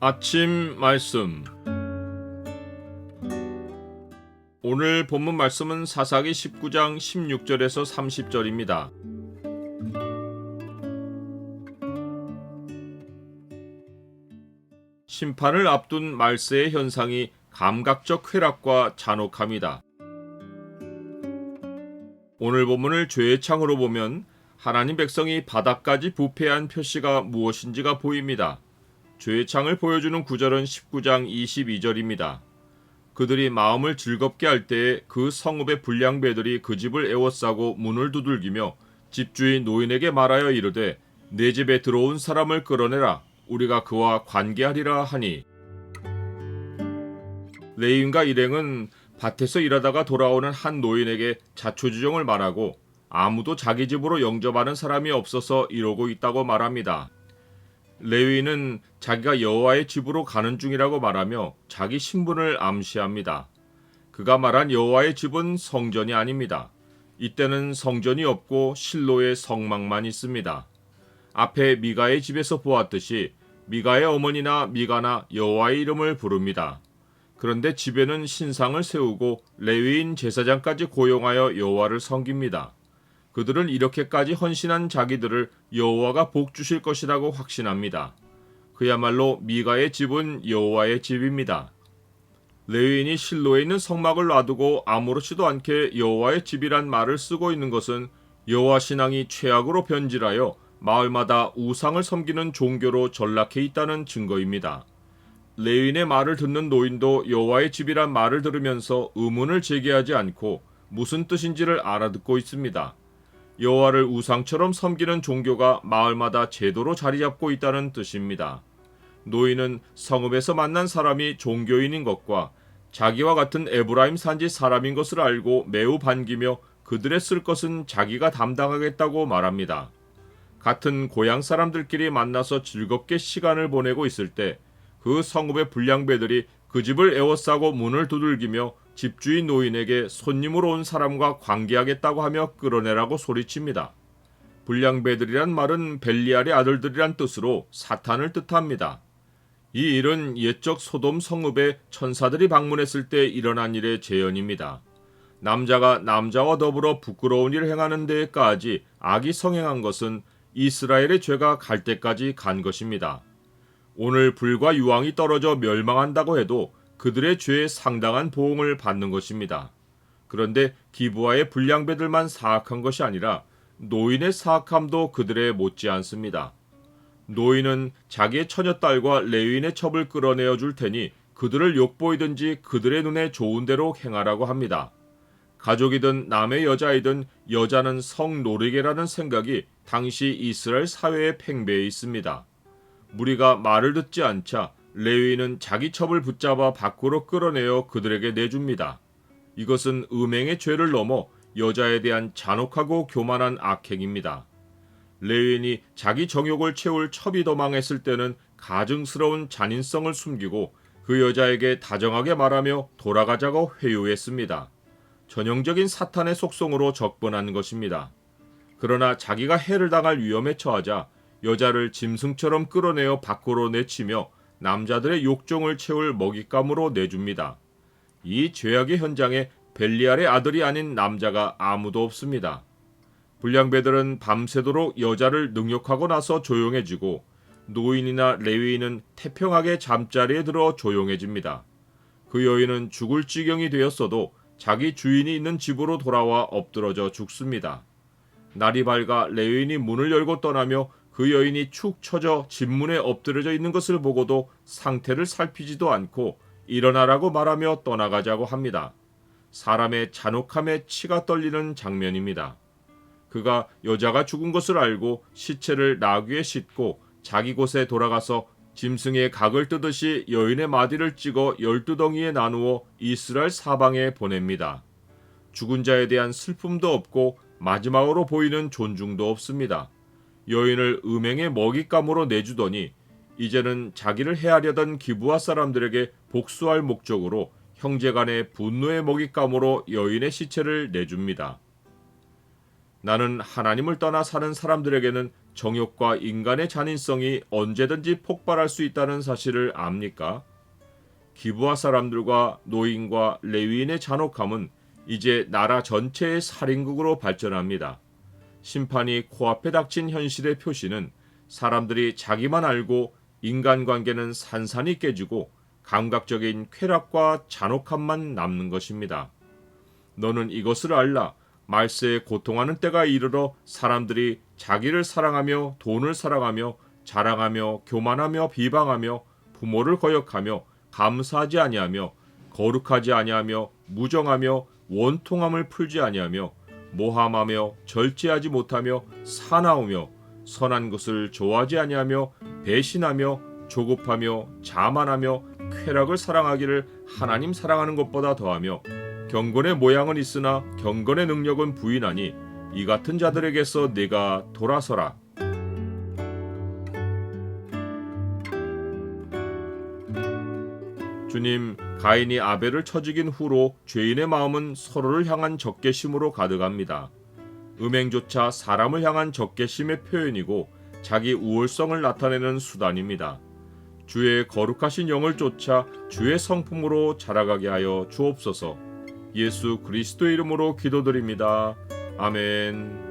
아침 말씀. 오늘 본문 말씀은 사사기 19장 16절에서 30절입니다. 심판을 앞둔 말세의 현상이 감각적 쾌락과 잔혹함이다. 오늘 본문을 죄의 창으로 보면 하나님 백성이 바닥까지 부패한 표시가 무엇인지가 보입니다. 죄의 창을 보여주는 구절은 19장 22절입니다. 그들이 마음을 즐겁게 할 때에 그 성읍의 불량배들이 그 집을 에워싸고 문을 두들기며 집주인 노인에게 말하여 이르되 내 집에 들어온 사람을 끌어내라. 우리가 그와 관계하리라 하니. 레위인과 일행은 밭에서 일하다가 돌아오는 한 노인에게 자초지종을 말하고 아무도 자기 집으로 영접하는 사람이 없어서 이러고 있다고 말합니다. 레위인은 자기가 여호와의 집으로 가는 중이라고 말하며 자기 신분을 암시합니다. 그가 말한 여호와의 집은 성전이 아닙니다. 이때는 성전이 없고 실로의 성막만 있습니다. 앞에 미가의 집에서 보았듯이 미가의 어머니나 미가나 여호와의 이름을 부릅니다. 그런데 집에는 신상을 세우고 레위인 제사장까지 고용하여 여호와를 섬깁니다. 그들은 이렇게까지 헌신한 자기들을 여호와가 복 주실 것이라고 확신합니다. 그야말로 미가의 집은 여호와의 집입니다. 레위인이 실로에 있는 성막을 놔두고 아무렇지도 않게 여호와의 집이란 말을 쓰고 있는 것은 여호와 신앙이 최악으로 변질하여 마을마다 우상을 섬기는 종교로 전락해 있다는 증거입니다. 레위인의 말을 듣는 노인도 여호와의 집이란 말을 들으면서 의문을 제기하지 않고 무슨 뜻인지를 알아듣고 있습니다. 여호와를 우상처럼 섬기는 종교가 마을마다 제도로 자리잡고 있다는 뜻입니다. 노인은 성읍에서 만난 사람이 종교인인 것과 자기와 같은 에브라임 산지 사람인 것을 알고 매우 반기며 그들의 쓸 것은 자기가 담당하겠다고 말합니다. 같은 고향 사람들끼리 만나서 즐겁게 시간을 보내고 있을 때 그 성읍의 불량배들이 그 집을 에워싸고 문을 두들기며 집주인 노인에게 손님으로 온 사람과 관계하겠다고 하며 끌어내라고 소리칩니다. 불량배들이란 말은 벨리알의 아들들이란 뜻으로 사탄을 뜻합니다. 이 일은 옛적 소돔 성읍에 천사들이 방문했을 때 일어난 일의 재현입니다. 남자가 남자와 더불어 부끄러운 일을 행하는 데까지 악이 성행한 것은 이스라엘의 죄가 갈 때까지 간 것입니다. 오늘 불과 유황이 떨어져 멸망한다고 해도 그들의 죄에 상당한 보응을 받는 것입니다. 그런데 기브아의 불량배들만 사악한 것이 아니라 노인의 사악함도 그들에 못지 않습니다. 노인은 자기의 처녀딸과 레위인의 첩을 끌어내어 줄 테니 그들을 욕보이든지 그들의 눈에 좋은 대로 행하라고 합니다. 가족이든 남의 여자이든 여자는 성노리개라는 생각이 당시 이스라엘 사회에 팽배해 있습니다. 무리가 말을 듣지 않자 레위인은 자기 첩을 붙잡아 밖으로 끌어내어 그들에게 내줍니다. 이것은 음행의 죄를 넘어 여자에 대한 잔혹하고 교만한 악행입니다. 레위인이 자기 정욕을 채울 첩이 도망했을 때는 가증스러운 잔인성을 숨기고 그 여자에게 다정하게 말하며 돌아가자고 회유했습니다. 전형적인 사탄의 속성으로 적번한 것입니다. 그러나 자기가 해를 당할 위험에 처하자 여자를 짐승처럼 끌어내어 밖으로 내치며 남자들의 욕종을 채울 먹잇감으로 내줍니다. 이 죄악의 현장에 벨리알의 아들이 아닌 남자가 아무도 없습니다. 불량배들은 밤새도록 여자를 능욕하고 나서 조용해지고 노인이나 레위인은 태평하게 잠자리에 들어 조용해집니다. 그 여인은 죽을 지경이 되었어도 자기 주인이 있는 집으로 돌아와 엎드러져 죽습니다. 날이 밝아 레위인이 문을 열고 떠나며 그 여인이 축 처져 집문에 엎드려져 있는 것을 보고도 상태를 살피지도 않고 일어나라고 말하며 떠나가자고 합니다. 사람의 잔혹함에 치가 떨리는 장면입니다. 그가 여자가 죽은 것을 알고 시체를 나귀에 싣고 자기 곳에 돌아가서 짐승의 각을 뜨듯이 여인의 마디를 찍어 12덩이에 나누어 이스라엘 사방에 보냅니다. 죽은 자에 대한 슬픔도 없고 마지막으로 보이는 존중도 없습니다. 여인을 음행의 먹잇감으로 내주더니 이제는 자기를 해하려던 기브아 사람들에게 복수할 목적으로 형제간의 분노의 먹잇감으로 여인의 시체를 내줍니다. 나는 하나님을 떠나 사는 사람들에게는 정욕과 인간의 잔인성이 언제든지 폭발할 수 있다는 사실을 압니까? 기부하 사람들과 노인과 레위인의 잔혹함은 이제 나라 전체의 살인극으로 발전합니다. 심판이 코앞에 닥친 현실의 표시는 사람들이 자기만 알고 인간관계는 산산이 깨지고 감각적인 쾌락과 잔혹함만 남는 것입니다. 너는 이것을 알라. 말세에 고통하는 때가 이르러 사람들이 자기를 사랑하며 돈을 사랑하며 자랑하며 교만하며 비방하며 부모를 거역하며 감사하지 아니하며 거룩하지 아니하며 무정하며 원통함을 풀지 아니하며 모함하며 절제하지 못하며 사나우며 선한 것을 좋아하지 아니하며 배신하며 조급하며 자만하며 쾌락을 사랑하기를 하나님 사랑하는 것보다 더하며 경건의 모양은 있으나 경건의 능력은 부인하니 이 같은 자들에게서 네가 돌아서라. 주님, 가인이 아벨을 쳐 죽인 후로 죄인의 마음은 서로를 향한 적개심으로 가득합니다. 음행조차 사람을 향한 적개심의 표현이고 자기 우월성을 나타내는 수단입니다. 주의 거룩하신 영을 쫓아 주의 성품으로 자라가게 하여 주옵소서. 예수 그리스도의 이름으로 기도드립니다. 아멘.